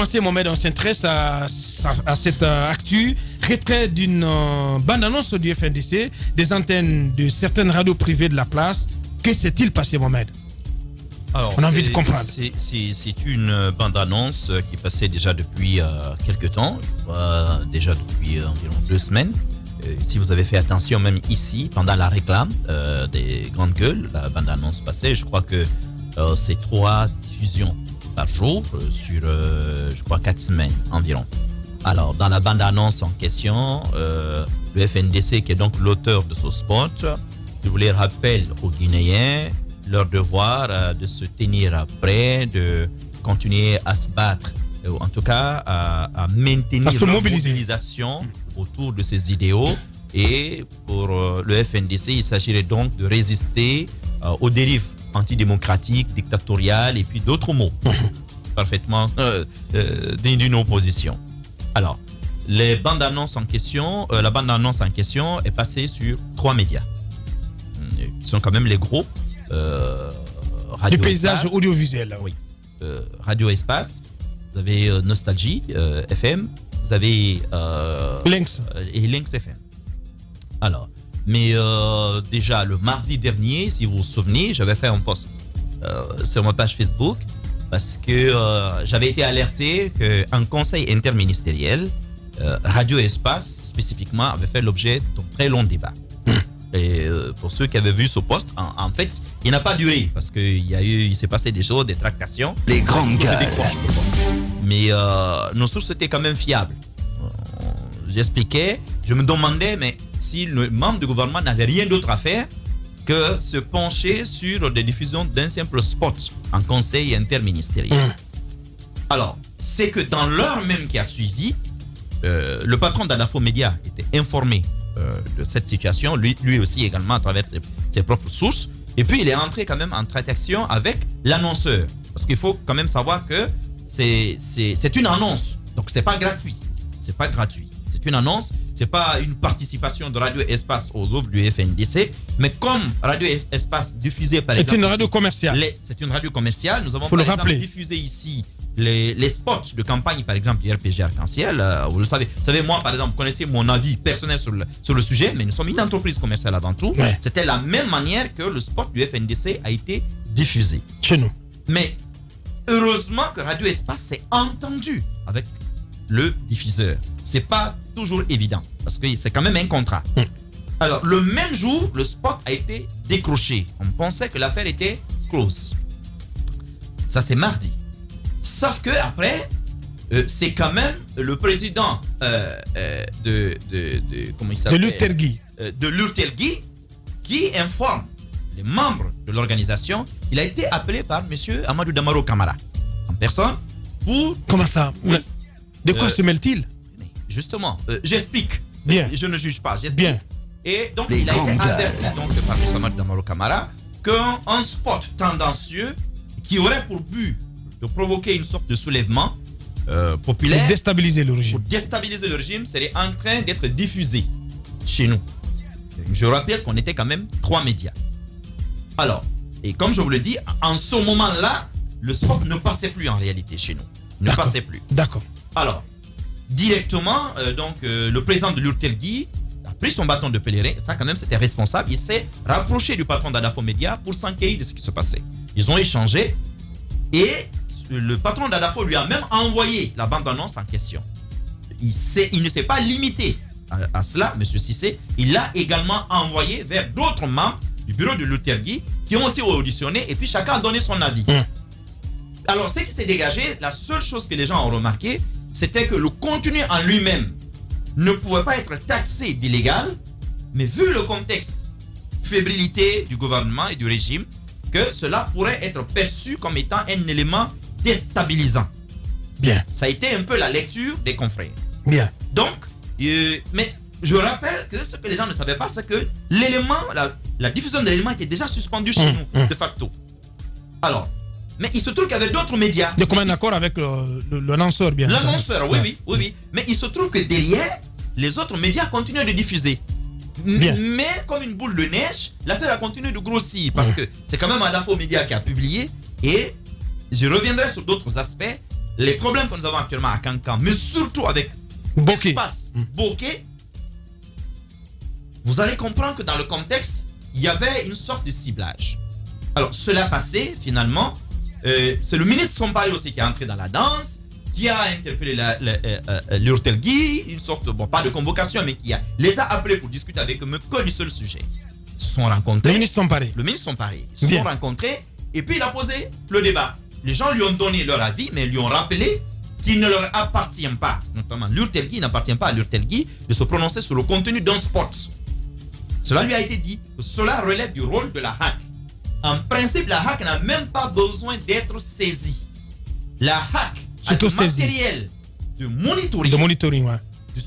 commencer, Mohamed, on s'intéresse à cette actu. Retrait d'une bande-annonce du FNDC, des antennes de certaines radios privées de la place. Que s'est-il passé, Mohamed? Alors, on a envie de comprendre. C'est une bande-annonce qui passait déjà depuis quelques temps, déjà depuis environ 2 semaines. Si vous avez fait attention, même ici, pendant la réclame des grandes gueules, la bande-annonce passait. Je crois que c'est 3 diffusions par jour sur, je crois, 4 semaines environ. Alors, dans la bande-annonce en question, le FNDC, qui est donc l'auteur de ce spot, si vous voulez, rappelle aux Guinéens leur devoir de se tenir prêt, de continuer à se battre, ou en tout cas à maintenir la mobilisation autour de ces idéaux. Et pour le FNDC, il s'agirait donc de résister aux dérives antidémocratiques, dictatoriales et puis d'autres mots parfaitement d'une opposition. Alors, la bande-annonce en question est passée sur 3 médias qui sont quand même les gros. Du paysage audiovisuel. Oui. Radio Espace, vous avez Nostalgie FM, vous avez Lynx et Lynx FM. Alors, mais déjà le mardi dernier, si vous vous souvenez, j'avais fait un post sur ma page Facebook parce que j'avais été alerté qu'un conseil interministériel, Radio Espace spécifiquement, avait fait l'objet d'un très long débat. Et pour ceux qui avaient vu ce post, en fait, il n'a pas duré parce il s'est passé des choses, des tractations. Les grandes gueules. Mais nos sources étaient quand même fiables. J'expliquais, je me demandais, mais si le membre du gouvernement n'avait rien d'autre à faire que se pencher sur des diffusions d'un simple spot en conseil interministériel. Alors, c'est que dans l'heure même qui a suivi, le patron d'Adafo Média était informé de cette situation, lui aussi également à travers ses propres sources. Et puis, il est entré quand même en transaction avec l'annonceur. Parce qu'il faut quand même savoir que c'est une annonce. Donc, c'est pas gratuit. C'est pas gratuit. C'est une annonce. C'est pas une participation de Radio Espace aux œuvres du FNDC. Mais comme Radio Espace diffusait par exemple... C'est une radio commerciale. C'est une radio commerciale. Nous avons par exemple diffusé ici les spots de campagne, par exemple, du RPG Arc-en-Ciel. Vous le savez. Vous savez, moi, par exemple, vous connaissez mon avis personnel sur le sujet, mais nous sommes une entreprise commerciale avant tout. Ouais. C'était la même manière que le spot du FNDC a été diffusé. Chez nous. Mais heureusement que Radio Espace s'est entendu avec le diffuseur. C'est pas toujours évident, parce que c'est quand même un contrat. Alors, le même jour, le spot a été décroché. On pensait que l'affaire était close. Ça, c'est mardi. Sauf que après, c'est quand même le président comment il s'appelle, de l'Urtelgui qui informe les membres de l'organisation. Il a été appelé par monsieur Amadou Damaro Camara en personne pour... Comment ça? Oui. De quoi se mêle-t-il? Justement, j'explique. Bien. Je ne juge pas, j'explique. Bien. Et donc, il a été averti par monsieur Amadou Damaro Camara qu'un spot tendancieux qui aurait pour but de provoquer une sorte de soulèvement populaire pour déstabiliser le régime serait en train d'être diffusé chez nous. Je rappelle qu'on était quand même 3 médias. Alors, et comme je vous le dis, en ce moment-là, le spot ne passait plus en réalité chez nous. Ne passait plus. D'accord. Alors, directement, le président de l'Urtelgui a pris son bâton de pèlerin. Ça, quand même, c'était responsable. Il s'est rapproché du patron d'Adafo Média pour s'enquérir de ce qui se passait. Ils ont échangé et le patron d'Adafo lui a même envoyé la bande-annonce en question. Il ne s'est pas limité à cela, M. Cissé. Il l'a également envoyé vers d'autres membres du bureau de l'Urtelgui qui ont aussi auditionné et puis chacun a donné son avis. Alors, ce qui s'est dégagé, la seule chose que les gens ont remarqué, c'était que le contenu en lui-même ne pouvait pas être taxé d'illégal, mais vu le contexte, fébrilité du gouvernement et du régime, que cela pourrait être perçu comme étant un élément déstabilisant. Bien. Ça a été un peu la lecture des confrères. Bien. Donc, mais je rappelle que ce que les gens ne savaient pas, c'est que l'élément, la diffusion de l'élément était déjà suspendue chez nous, de facto. Alors, mais il se trouve qu'il y avait d'autres médias. De commun accord avec l'annonceur, bien. L'annonceur, oui. Mais il se trouve que derrière, les autres médias continuent de diffuser. Mais comme une boule de neige, l'affaire a continué de grossir parce que c'est quand même Adafo Média qui a publié et je reviendrai sur d'autres aspects. les problèmes que nous avons actuellement à Kankan, mais surtout avec Bokeh. l'espace Bokeh, vous allez comprendre que dans le contexte, il y avait une sorte de ciblage. Alors, cela passé, finalement, c'est le ministre Sompari aussi qui est entré dans la danse, qui a interpellé l'Urtelgui, une sorte, bon, pas de convocation, mais qui les a appelés pour discuter avec eux que du seul sujet. Ils se sont rencontrés. Les ministres sont pareils. Le ministre Sompari. Ils se sont rencontrés et puis il a posé le débat. Les gens lui ont donné leur avis, mais lui ont rappelé qu'il ne leur appartient pas, notamment l'Urtelgui, il n'appartient pas à l'Urtelgui de se prononcer sur le contenu d'un spot. Cela lui a été dit que cela relève du rôle de la HAC. En principe, la HAC n'a même pas besoin d'être saisie. La HAC a du matériel de monitoring, ouais.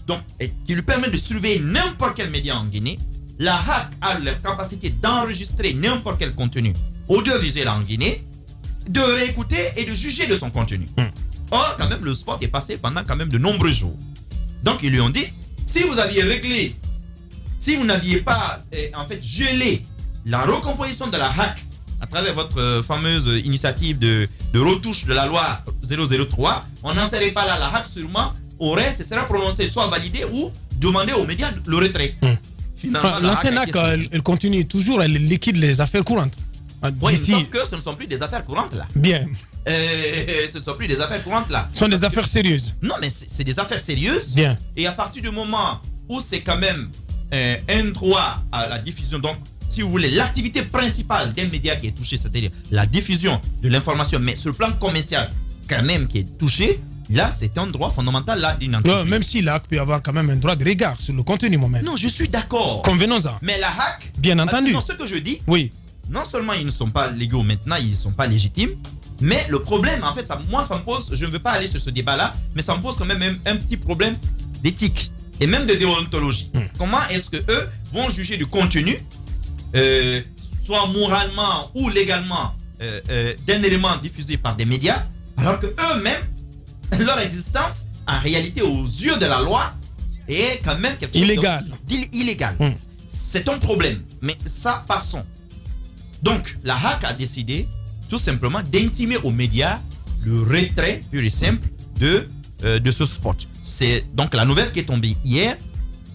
Donc, qui lui permet de surveiller n'importe quel média en Guinée. La HAC a la capacité d'enregistrer n'importe quel contenu audiovisuel en Guinée, de réécouter et de juger de son contenu. Or, quand même, le sport est passé pendant quand même de nombreux jours. Donc, ils lui ont dit, si vous aviez réglé, si vous n'aviez pas, en fait, gelé la recomposition de la HAC à travers votre fameuse initiative de retouche de la loi 003, on n'en serait pas là. La HAC sûrement se sera prononcée, soit validée ou demander aux médias le retrait. L'ancienne HAC, elle continue toujours, elle liquide les affaires courantes. Oui, sauf que ce ne sont plus des affaires courantes là. Bien. Ce ne sont plus des affaires courantes là. Ce sont des affaires sérieuses. Non, mais c'est des affaires sérieuses. Bien. Et à partir du moment où c'est quand même un droit à la diffusion, donc si vous voulez, l'activité principale d'un média qui est touché, c'est-à-dire la diffusion de l'information, mais sur le plan commercial, quand même, qui est touché, là, c'est un droit fondamental là d'une entreprise. Même si la HAC peut avoir quand même un droit de regard sur le contenu moi-même. Non, je suis d'accord. Convenons-en. Mais la HAC, bien entendu. Non, ce que je dis, oui. Non seulement ils ne sont pas légaux maintenant, ils ne sont pas légitimes, mais le problème, en fait, ça me pose, je ne veux pas aller sur ce débat-là, mais ça me pose quand même un petit problème d'éthique et même de déontologie. Comment est-ce que eux vont juger du contenu, soit moralement ou légalement, d'un élément diffusé par des médias, alors que eux-mêmes, leur existence, en réalité, aux yeux de la loi, est quand même quelque chose illégal. C'est un problème, mais ça, passons. Donc, la HAC a décidé tout simplement d'intimer aux médias le retrait pur et simple de ce spot. C'est donc la nouvelle qui est tombée hier.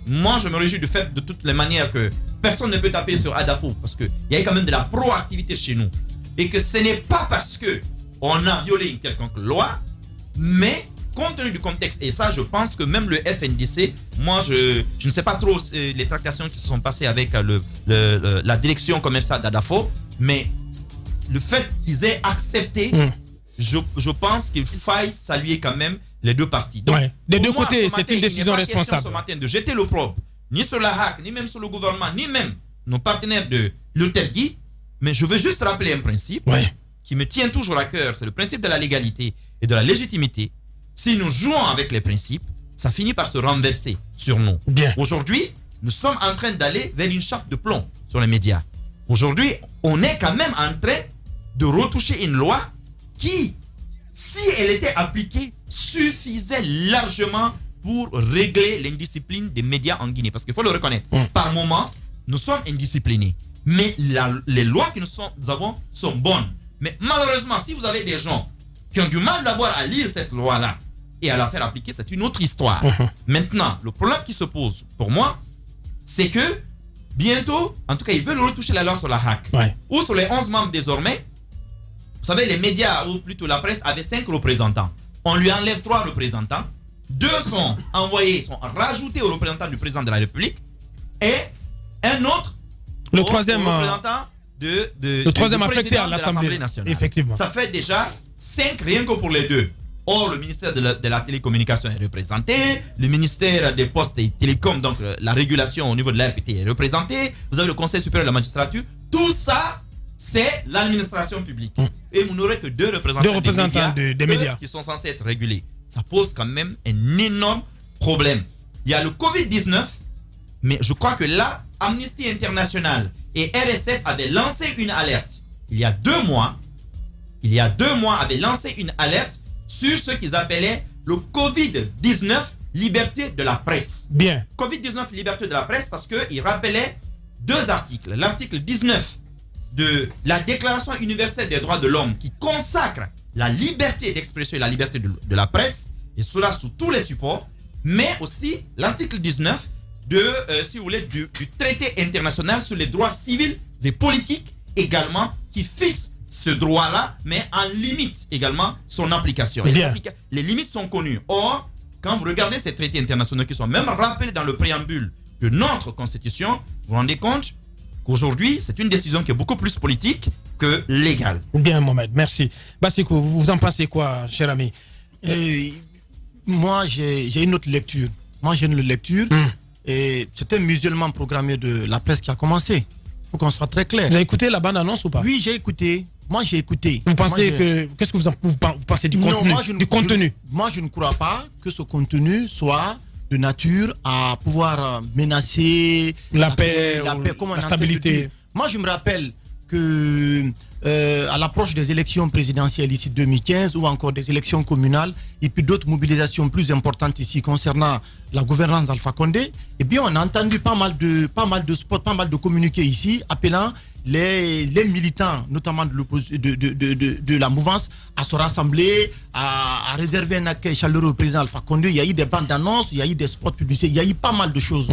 Moi, je me réjouis du fait de toutes les manières que personne ne peut taper sur Adafo parce qu'il y a quand même de la proactivité chez nous. Et que ce n'est pas parce qu'on a violé une quelconque loi, mais compte tenu du contexte, et ça, je pense que même le FNDC, moi, je ne sais pas trop les tractations qui se sont passées avec la direction commerciale d'Adafo, mais le fait qu'ils aient accepté, je pense qu'il faille saluer quand même les deux parties. Donc, des deux côtés, c'est une décision responsable. Ce matin de jeter l'opprobre, ni sur la HAC, ni même sur le gouvernement, ni même nos partenaires de l'Urtelgui, mais je veux juste rappeler un principe qui me tient toujours à cœur, c'est le principe de la légalité et de la légitimité. Si nous jouons avec les principes, ça finit par se renverser sur nous. Aujourd'hui, nous sommes en train d'aller vers une chape de plomb sur les médias. Aujourd'hui, on est quand même en train de retoucher une loi qui, si elle était appliquée, suffisait largement pour régler l'indiscipline des médias en Guinée. Parce qu'il faut le reconnaître. Par moment, nous sommes indisciplinés. Mais les lois que nous avons sont bonnes. Mais malheureusement, si vous avez des gens qui ont du mal d'abord à lire cette loi-là, et à la faire appliquer, c'est une autre histoire. Maintenant, le problème qui se pose pour moi, c'est que bientôt, en tout cas, ils veulent retoucher la loi sur la HAC. Ou sur les 11 membres désormais, vous savez, les médias, ou plutôt la presse, avaient 5 représentants. On lui enlève 3 représentants. 2 sont rajoutés aux représentants du président de la République. Et un autre, le troisième représentant le troisième affecté à l'Assemblée nationale. Effectivement. Ça fait déjà 5 rien que pour les deux. Or, le ministère de la télécommunication est représenté, le ministère des postes et télécoms, donc la régulation au niveau de l'ARPT est représenté, vous avez le Conseil supérieur de la magistrature, tout ça, c'est l'administration publique. Et vous n'aurez que 2 représentants des médias qui sont censés être régulés. Ça pose quand même un énorme problème. Il y a le Covid-19, mais je crois que là, Amnesty International et RSF avaient lancé une alerte. Il y a 2 mois, avaient lancé une alerte sur ce qu'ils appelaient le Covid-19 liberté de la presse. Bien. Covid-19 liberté de la presse parce qu'ils rappelaient 2 articles. L'article 19 de la Déclaration universelle des droits de l'homme qui consacre la liberté d'expression et la liberté de la presse, et cela sous tous les supports, mais aussi l'article 19 si vous voulez, du traité international sur les droits civils et politiques également, qui fixe ce droit-là, mais en limite également son application. Et les limites sont connues. Or, quand vous regardez ces traités internationaux qui sont même rappelés dans le préambule de notre constitution, vous vous rendez compte qu'aujourd'hui, c'est une décision qui est beaucoup plus politique que légale. Bien, Mohamed, merci. Bassiko, vous en pensez quoi, cher ami? Moi, j'ai une autre lecture. Moi, j'ai une lecture. Et c'est un musulman programmé de la presse qui a commencé. Il faut qu'on soit très clair. Vous avez écouté la bande-annonce ou pas? Oui, j'ai écouté. Moi, j'ai écouté. Vous pensez que... Qu'est-ce que vous pensez du contenu? Moi, je ne crois pas que ce contenu soit de nature à pouvoir menacer la paix, la stabilité. Moi, je me rappelle que à l'approche des élections présidentielles ici 2015 ou encore des élections communales et puis d'autres mobilisations plus importantes ici concernant la gouvernance d'Alpha Condé, eh bien on a entendu pas mal de spots, pas mal de communiqués ici appelant les militants, notamment de la mouvance, à se rassembler, à réserver un accueil chaleureux au président Alpha Condé. Il y a eu des bandes d'annonces, il y a eu des spots publicitaires, il y a eu pas mal de choses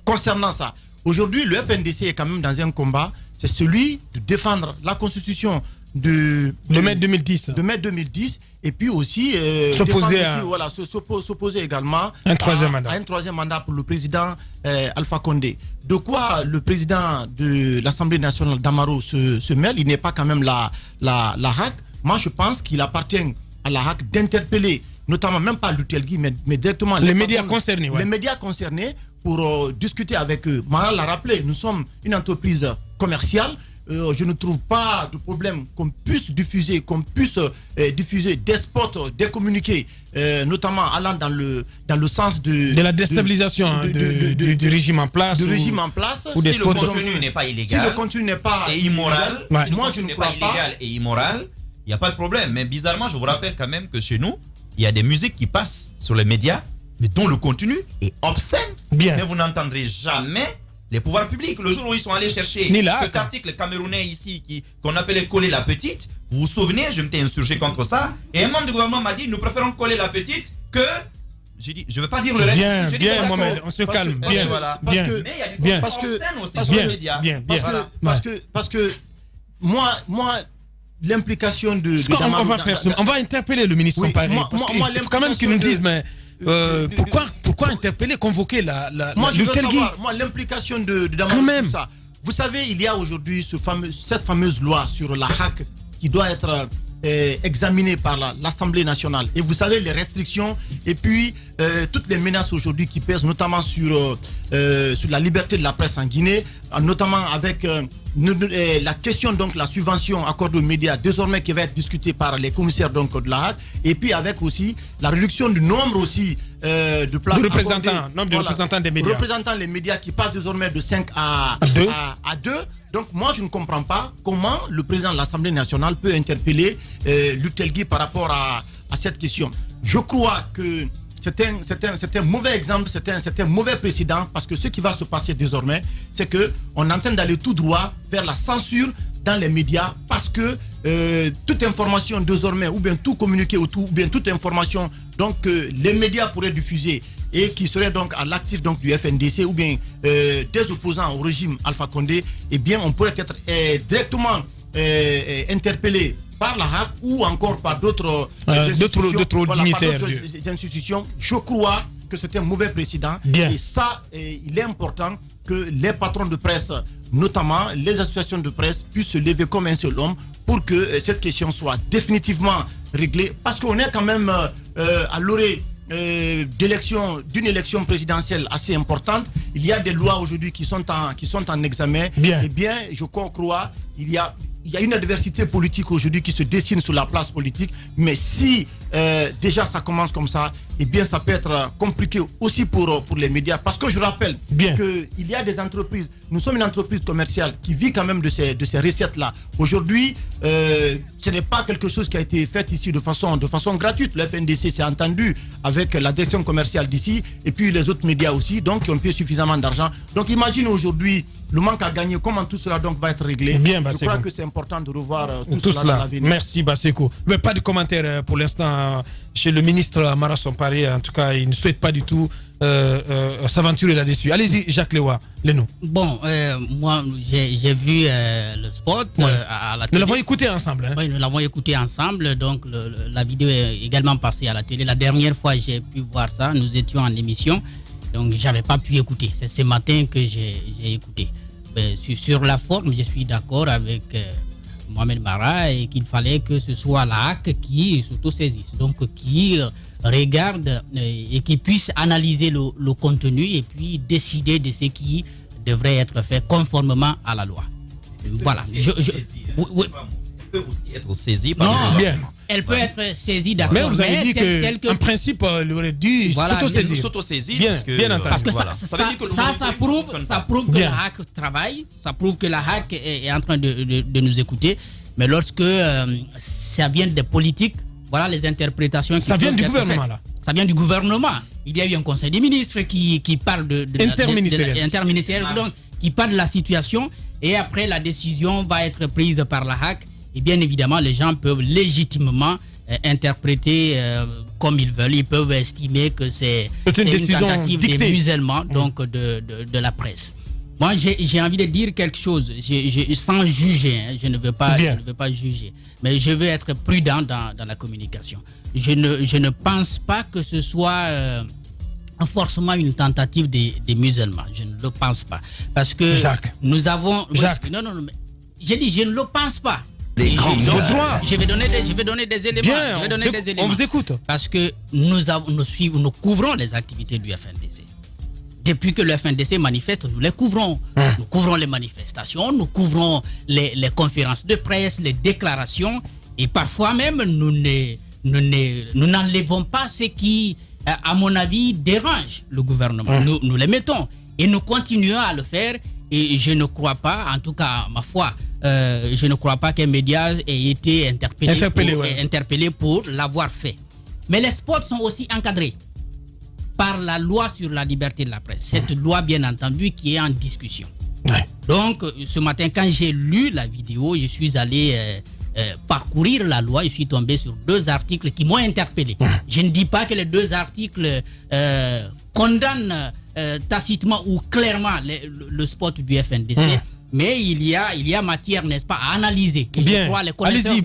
concernant ça. Aujourd'hui, le FNDC est quand même dans un combat, c'est celui de défendre la constitution de mai 2010. De mai 2010 et puis aussi s'opposer également à un troisième mandat pour le président Alpha Condé. De quoi le président de l'Assemblée nationale d'Amaro se mêle, il n'est pas quand même la HAC. Moi je pense qu'il appartient à la HAC d'interpeller, notamment même pas l'Utelgui, mais directement les médias concernés. Les médias concernés pour discuter avec eux. Mara l'a rappelé, nous sommes une entreprise commerciale. Je ne trouve pas de problème qu'on puisse diffuser des spots, des communiqués, notamment allant dans le sens de la déstabilisation du régime en place. Du régime en place. Si le contenu n'est pas illégal, si le contenu n'est pas immoral, moi je ne crois pas. Illégal et immoral, il n'y a pas de problème. Mais bizarrement, je vous rappelle quand même que chez nous, il y a des musiques qui passent sur les médias, mais dont le contenu est obscène. Bien. Mais vous n'entendrez jamais les pouvoirs publics, le jour où ils sont allés chercher cet article camerounais ici qu'on appelait coller la petite, vous vous souvenez, je m'étais insurgé contre ça, et un membre du gouvernement m'a dit nous préférons coller la petite que... J'ai dit, je ne veux pas dire le reste. Bien, Mohamed, on se calme. Bien, mais il y a du scène aussi sur les médias. Parce que moi l'implication de on va interpeller le ministre Samparis. Il faut quand même qu'il nous dise, mais... pourquoi interpeller, convoquer l'implication de Damaro tout ça. Vous savez, il y a aujourd'hui cette fameuse loi sur la HAC qui doit être examinée par l'Assemblée nationale. Et vous savez, les restrictions et puis toutes les menaces aujourd'hui qui pèsent notamment sur la liberté de la presse en Guinée, notamment avec la question donc la subvention accordée aux médias désormais qui va être discutée par les commissaires donc de la HAC, et puis avec aussi la réduction du nombre aussi de places représentants des médias. Représentant les médias qui passent désormais de 5 à 2. Donc moi je ne comprends pas comment le président de l'Assemblée nationale peut interpeller l'Utelgui par rapport à cette question. Je crois que c'est un mauvais exemple, c'est un mauvais précédent, parce que ce qui va se passer désormais, c'est qu'on est en train d'aller tout droit vers la censure dans les médias, parce que toute information désormais, ou bien tout communiqué, ou bien toute information donc les médias pourraient diffuser et qui serait donc à l'actif donc du FNDC ou bien des opposants au régime Alpha Condé, eh bien on pourrait être directement interpellé par la HAC ou encore par d'autres institutions. Je crois que c'est un mauvais précédent. Bien. Et ça, il est important que les patrons de presse, notamment les associations de presse, puissent se lever comme un seul homme pour que cette question soit définitivement réglée. Parce qu'on est quand même à l'orée d'une élection présidentielle assez importante. Il y a des lois aujourd'hui qui sont en examen. Bien. Eh bien, je crois il y a une adversité politique aujourd'hui qui se dessine sur la place politique, mais si déjà ça commence comme ça, eh bien ça peut être compliqué aussi pour les médias. Parce que je rappelle qu'il y a des entreprises, nous sommes une entreprise commerciale qui vit quand même de ces recettes-là. Aujourd'hui, ce n'est pas quelque chose qui a été fait ici de façon gratuite. Le FNDC s'est entendu avec la direction commerciale d'ici et puis les autres médias aussi, donc qui ont payé suffisamment d'argent. Donc imagine aujourd'hui le manque à gagner, comment tout cela donc va être réglé. Je crois que c'est important de revoir tout cela dans l'avenir. Merci Basseko. Mais pas de commentaire pour l'instant chez le ministre Amara Somparé. En tout cas, il ne souhaite pas du tout s'aventurer là-dessus. Allez-y, Jacques Lewa, Leno. Bon, moi, j'ai vu le spot à la télé. Nous l'avons écouté ensemble. Oui, nous l'avons écouté ensemble. Donc, la vidéo est également passée à la télé. La dernière fois, j'ai pu voir ça. Nous étions en émission. Donc, je n'avais pas pu écouter. C'est ce matin que j'ai écouté. Sur la forme, je suis d'accord avec Mohamed Mara et qu'il fallait que ce soit la HAC qui s'autosaisisse. Donc, qui regarde et qui puisse analyser le contenu et puis décider de ce qui devrait être fait conformément à la loi. Voilà. Elle peut aussi être saisie par non, le gouvernement. Elle peut être saisie, d'accord. Mais vous avez dit qu'en principe, elle aurait dû s'autosaisir. Bien entendu. Parce que ça prouve que la HAC travaille, ça prouve que la HAC est en train de nous écouter. Mais lorsque ça vient des politiques, voilà les interprétations qui ça vient du gouvernement là. Ça vient du gouvernement. Il y a eu un conseil des ministres qui parle de interministériel, donc qui parle de la situation et après la décision va être prise par la HAC et bien évidemment les gens peuvent légitimement interpréter comme ils veulent. Ils peuvent estimer que c'est une tentative des musulmans donc de la presse. Moi, j'ai envie de dire quelque chose, sans juger, hein, je ne veux pas juger, mais je veux être prudent dans la communication. Je ne pense pas que ce soit forcément une tentative des musulmans, je ne le pense pas. Parce que nous avons... Jacques. Non, mais j'ai dit, je ne le pense pas. Je vais donner des éléments. Bien, on vous écoute. Parce que nous couvrons les activités du FNDC. Depuis que le FNDC manifeste, nous les couvrons. Nous couvrons les manifestations, nous couvrons les conférences de presse, les déclarations. Et parfois même, nous n'enlevons pas ce qui, à mon avis, dérange le gouvernement. Nous les mettons. Et nous continuons à le faire. Et je ne crois pas, en tout cas, ma foi, je ne crois pas qu'un média ait été interpellé pour l'avoir fait. Mais les spots sont aussi encadrés par la loi sur la liberté de la presse. Cette loi, bien entendu, qui est en discussion. Donc, ce matin, quand j'ai lu la vidéo, je suis allé parcourir la loi. Je suis tombé sur 2 articles qui m'ont interpellé. Je ne dis pas que les 2 articles condamnent tacitement ou clairement le spot du FNDC, mais il y a matière, n'est-ce pas, à analyser. Que je crois les connaisseurs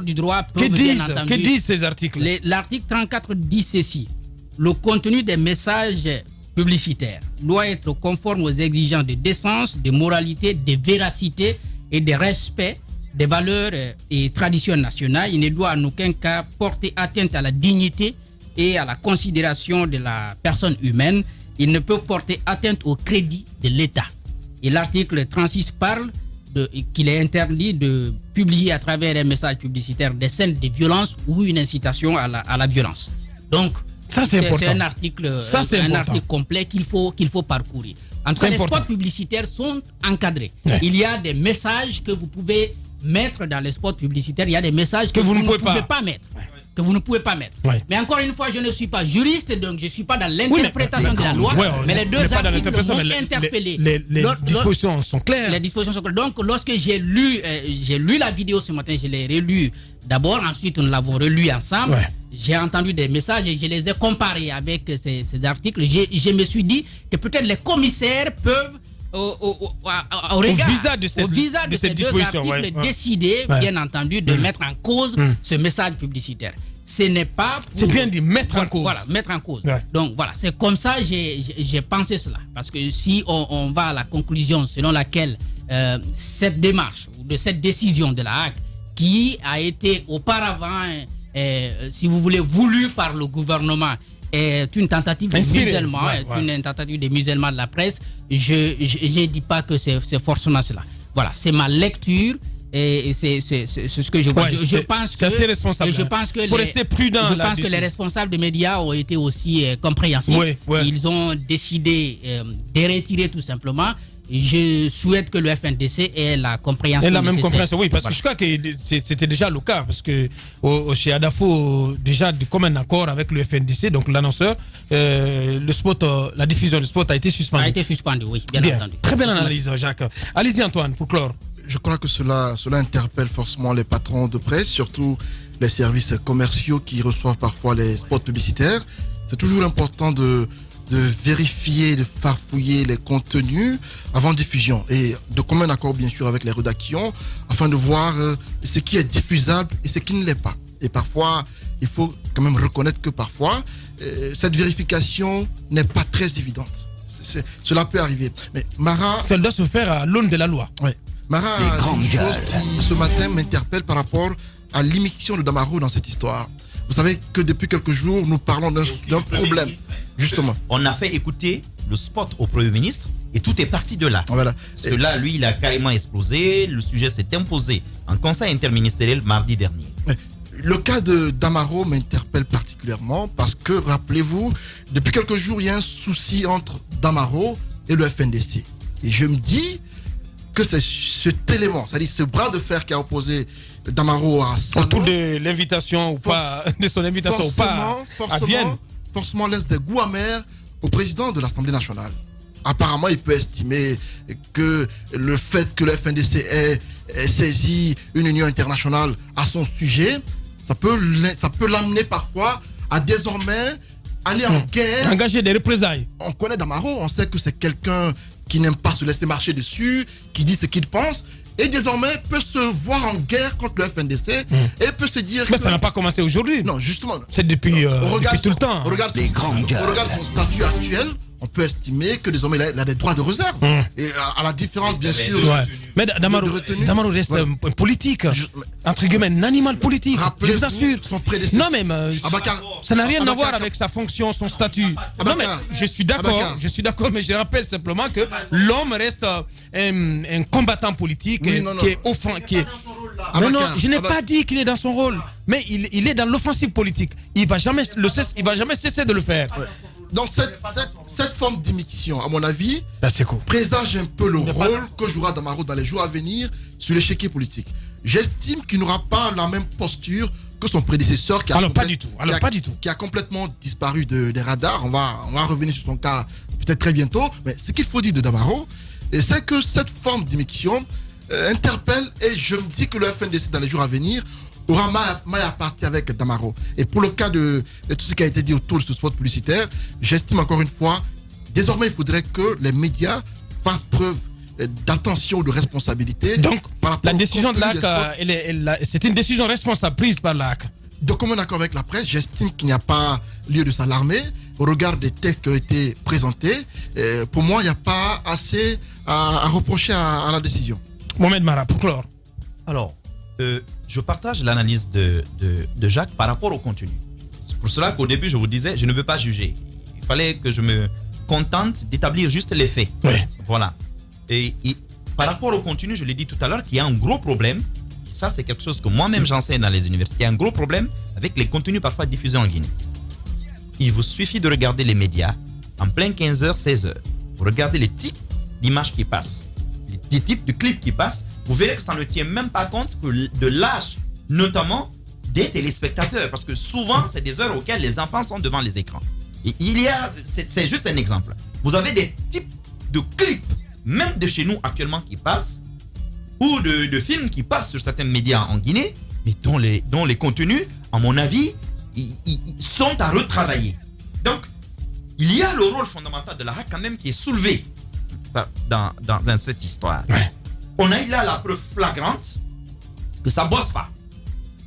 du droit peuvent bien entendu. Que disent ces articles? L'article 34 dit ceci. Le contenu des messages publicitaires doit être conforme aux exigences de décence, de moralité, de véracité et de respect des valeurs et traditions nationales. Il ne doit en aucun cas porter atteinte à la dignité et à la considération de la personne humaine. Il ne peut porter atteinte au crédit de l'État. Et l'article 36 parle qu'il est interdit de publier à travers un message publicitaire des scènes de violence ou une incitation à la violence. Donc, ça, c'est un article complet qu'il faut parcourir. En tout cas, les spots publicitaires sont encadrés. Il y a des messages que vous pouvez mettre dans les spots publicitaires. Il y a des messages que vous ne pouvez pas mettre. Que vous ne pouvez pas mettre. Mais encore une fois, je ne suis pas juriste, donc je ne suis pas dans l'interprétation de la loi. Mais les 2 articles m'ont interpellé. Les dispositions sont claires. Les dispositions sont claires. Donc, lorsque j'ai lu la vidéo ce matin, je l'ai relue d'abord, ensuite nous l'avons relue ensemble. J'ai entendu des messages et je les ai comparés avec ces articles. Je me suis dit que peut-être les commissaires peuvent, au regard de ces 2 articles, décider, bien entendu, de mettre en cause ce message publicitaire. Ce n'est pas pour... C'est bien dit, mettre en cause. Voilà, mettre en cause. Donc voilà, c'est comme ça que j'ai pensé cela. Parce que si on va à la conclusion selon laquelle cette démarche ou de cette décision de la HAC qui a été auparavant, si vous voulez, voulue par le gouvernement, est une tentative des musulmans, une tentative des musulmans de la presse, je ne dis pas que c'est forcément cela. Voilà, c'est ma lecture Et c'est ce que je vois. Ouais, je pense c'est assez responsable. Et je pense que faut rester prudent. Je pense que les responsables de médias ont été aussi compréhensifs. Ils ont décidé de retirer tout simplement. Je souhaite que le FNDC ait la compréhension. Et la même compréhension, oui, parce que je crois que c'était déjà le cas, parce que chez Adafo, déjà comme un accord avec le FNDC, donc l'annonceur, le spot, la diffusion du spot a été suspendue. A été suspendue, oui, bien entendu. Très belle analyse, Jacques. Allez-y, Antoine, pour clore. Je crois que cela interpelle forcément les patrons de presse, surtout les services commerciaux qui reçoivent parfois les spots publicitaires. C'est toujours important de vérifier, de farfouiller les contenus avant diffusion et de commun accord bien sûr avec les rédactions afin de voir ce qui est diffusable et ce qui ne l'est pas. Et parfois, il faut quand même reconnaître que parfois, cette vérification n'est pas très évidente. Cela peut arriver. Mais Mara... Ça doit se faire à l'aune de la loi. Oui. Mara a une chose qui ce matin m'interpelle par rapport à l'immixtion de Damaro dans cette histoire. Vous savez que depuis quelques jours, nous parlons d'un problème. Justement. On a fait écouter le spot au Premier ministre et tout est parti de là. Voilà. Parce que là, lui, il a carrément explosé. Le sujet s'est imposé en conseil interministériel mardi dernier. Le cas de Damaro m'interpelle particulièrement parce que, rappelez-vous, depuis quelques jours, il y a un souci entre Damaro et le FNDC. Et je me dis que c'est cet élément, c'est-à-dire ce bras de fer qui a opposé Damaro à Sano, autour de l'invitation ou pas, de son invitation ou pas à Vienne, forcément laisse des goûts amers au président de l'Assemblée nationale. Apparemment, il peut estimer que le fait que le FNDC ait saisi une union internationale à son sujet, ça peut l'amener parfois à désormais aller en guerre. Engager des représailles. On connaît Damaro, on sait que c'est quelqu'un qui n'aime pas se laisser marcher dessus, qui dit ce qu'il pense, et désormais peut se voir en guerre contre le FNDC et peut se dire mais que... ça n'a pas commencé aujourd'hui. Non, justement. C'est depuis tout le temps. On regarde son statut actuel, on peut estimer que désormais il a des droits de réserve. Et à la différence, bien sûr... Ouais. Mais Damaro reste un politique, entre guillemets, un animal politique. Je vous assure. Non, mais ça n'a rien à voir avec sa fonction, son statut. Non, mais je suis d'accord, mais je rappelle simplement que l'homme reste un combattant politique qui est offensif. Mais non, je n'ai pas dit qu'il est dans son rôle, mais il est dans l'offensive politique. Il va jamais cesser de le faire. Ouais. Donc cette forme d'immixtion, à mon avis, cool, présage un peu le rôle que jouera Damaro dans les jours à venir sur l'échiquier politique. J'estime qu'il n'aura pas la même posture que son prédécesseur qui a complètement disparu des radars. On va revenir sur son cas peut-être très bientôt. Mais ce qu'il faut dire de Damaro, c'est que cette forme d'immixtion interpelle et je me dis que le FNDC dans les jours à venir aura maille à partir avec Damaro. Et pour le cas de tout ce qui a été dit autour de ce spot publicitaire, j'estime encore une fois, désormais il faudrait que les médias fassent preuve d'attention, de responsabilité. Donc, la décision de l'AC, c'est une décision responsable prise par l'AC. De commun accord avec la presse, j'estime qu'il n'y a pas lieu de s'alarmer. Au regard des textes qui ont été présentés, pour moi, il n'y a pas assez à reprocher à la décision. Mohamed Mara, pour clore. Alors, je partage l'analyse de Jacques par rapport au contenu. C'est pour cela qu'au début, je vous disais, je ne veux pas juger. Il fallait que je me contente d'établir juste les faits. Oui. Voilà. Et par rapport au contenu, je l'ai dit tout à l'heure, qu'il y a un gros problème. Et ça, c'est quelque chose que moi-même j'enseigne dans les universités. Il y a un gros problème avec les contenus parfois diffusés en Guinée. Il vous suffit de regarder les médias en plein 15h, 16h. Vous regardez les types d'images qui passent, les types de clips qui passent. Vous verrez que ça ne tient même pas compte de l'âge, notamment des téléspectateurs. Parce que souvent, c'est des heures auxquelles les enfants sont devant les écrans. Et c'est juste un exemple. Vous avez des types de clips, même de chez nous actuellement, qui passent, ou de films qui passent sur certains médias en Guinée, mais dont les contenus, à mon avis, ils sont à retravailler. Donc, il y a le rôle fondamental de la RAC quand même qui est soulevé dans cette histoire. Ouais. On a là la preuve flagrante que ça bosse pas.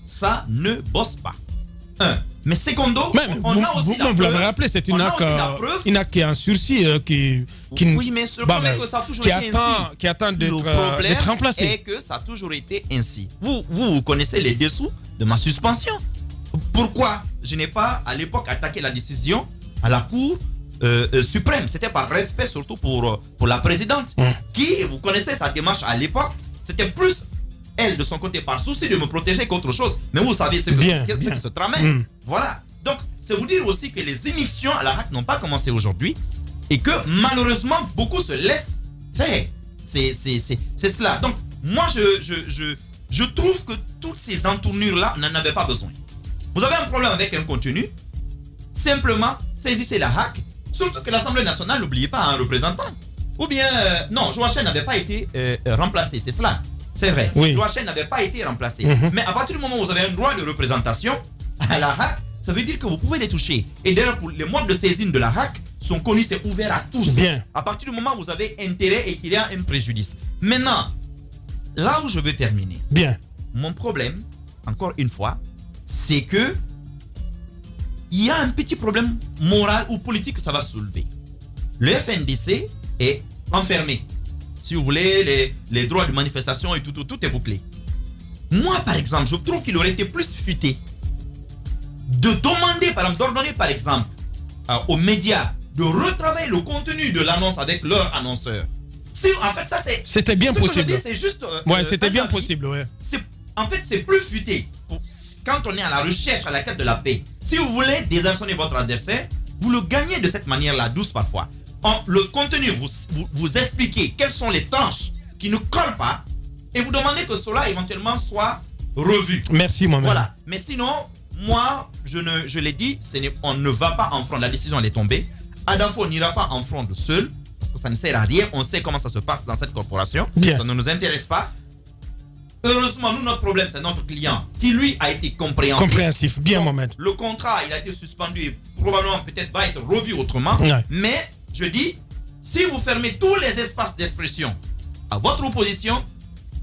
Ça ne bosse pas. Mais secondo, on a aussi la preuve. Vous l'avez rappelé, c'est une AC qui est en sursis, qui oui, mais le problème est que ça a toujours été ainsi. Qui attend d'être remplacé. Et que ça a toujours été ainsi. Vous connaissez les dessous de ma suspension. Pourquoi je n'ai pas à l'époque attaqué la décision à la Cour suprême? C'était par respect surtout pour la présidente qui, vous connaissez sa démarche à l'époque, c'était plus elle, de son côté, par souci de me protéger qu'autre chose. Mais vous savez ce que se tramait. Voilà. Donc, c'est vous dire aussi que les émissions à la HAC n'ont pas commencé aujourd'hui et que malheureusement, beaucoup se laissent faire. C'est cela. Donc, moi, je trouve que toutes ces entournures-là n'en avaient pas besoin. Vous avez un problème avec un contenu, simplement saisissez la HAC, surtout que l'Assemblée nationale, n'oubliez pas, un représentant. Ou bien, non, Joachim n'avait pas été remplacé, c'est cela. C'est vrai. Oui. Joachim n'avait pas été remplacé. Mais à partir du moment où vous avez un droit de représentation à la HAC, ça veut dire que vous pouvez les toucher. Et d'ailleurs, les modes de saisine de la HAC sont connus, c'est ouvert à tous. Bien. À partir du moment où vous avez intérêt et qu'il y a un préjudice. Maintenant, là où je veux terminer. Bien. Mon problème, encore une fois, c'est que il y a un petit problème moral ou politique que ça va soulever. Le FNDC est enfermé. Si vous voulez, les droits de manifestation et tout est bouclé. Moi, par exemple, je trouve qu'il aurait été plus futé de demander, par exemple, d'ordonner, par exemple, aux médias de retravailler le contenu de l'annonce avec leur annonceur. Si, en fait, ça c'est... C'était bien possible. C'est juste... ouais, c'était bien possible, ouais. En fait, c'est plus futé. Quand on est à la recherche, à la quête de la paix, si vous voulez désarçonner votre adversaire, vous le gagnez de cette manière-là, douce parfois. Le contenu, vous expliquez quelles sont les tâches qui ne collent pas et vous demandez que cela éventuellement soit revu. Merci, moi-même. Voilà. Mais sinon, moi, je l'ai dit, on ne va pas en front. La décision, elle est tombée. Adafo n'ira pas en front seul parce que ça ne sert à rien. On sait comment ça se passe dans cette corporation. Bien. Ça ne nous intéresse pas. Heureusement, nous, notre problème, c'est notre client qui, lui, a été compréhensif. Compréhensif, bien, Mohamed. Le contrat, il a été suspendu et probablement, peut-être, va être revu autrement. Ouais. Mais, je dis, si vous fermez tous les espaces d'expression à votre opposition,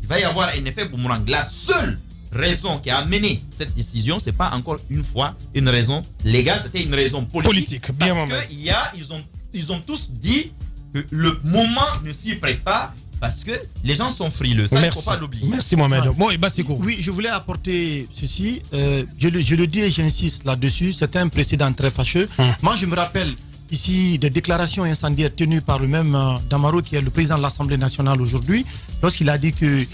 il va y avoir un effet boomerang. La seule raison qui a amené cette décision, c'est pas encore une fois une raison légale, c'était une raison politique. Bien, parce qu'ils ont tous dit que le moment ne s'y prête pas. Parce que les gens sont frileux, ça il ne faut pas l'oublier. Merci Mohamed. Bon, oui, je voulais apporter ceci. Je le dis et j'insiste là-dessus. C'était un précédent très fâcheux. Moi, je me rappelle ici des déclarations incendiaires tenues par le même Damaro, qui est le président de l'Assemblée nationale aujourd'hui, lorsqu'il a dit que...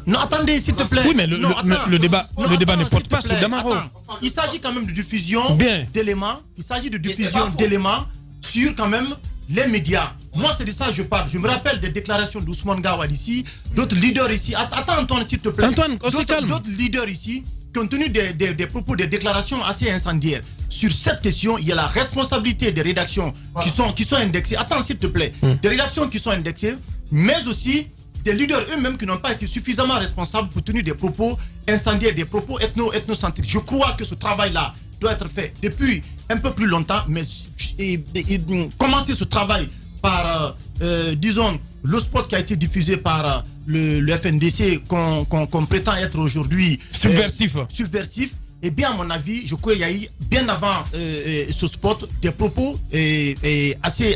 Non, attendez, s'il te plaît. Oui, mais le débat ne porte pas sur Damaro. Il s'agit quand même de diffusion d'éléments. Il s'agit de diffusion d'éléments sur quand même les médias. Moi, c'est de ça que je parle. Je me rappelle des déclarations d'Ousmane Gawad ici, d'autres leaders ici. Attends, Antoine, s'il te plaît. Antoine, on se calme. D'autres leaders ici qui ont tenu des propos, des déclarations assez incendiaires. Sur cette question, il y a la responsabilité des rédactions qui sont indexées. Attends, s'il te plaît. Des rédactions qui sont indexées, mais aussi des leaders eux-mêmes qui n'ont pas été suffisamment responsables pour tenir des propos incendiaires, des propos ethnocentriques. Je crois que ce travail-là doit être fait depuis un peu plus longtemps, mais commencer ce travail par, disons, le spot qui a été diffusé par le FNDC qu'on prétend être aujourd'hui subversif. Et bien, à mon avis, je crois qu'il y a eu, bien avant ce spot, des propos assez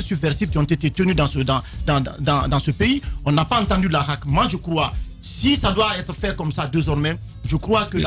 subversifs qui ont été tenus dans ce pays. On n'a pas entendu la HAC. Moi, je crois, si ça doit être fait comme ça désormais, je crois que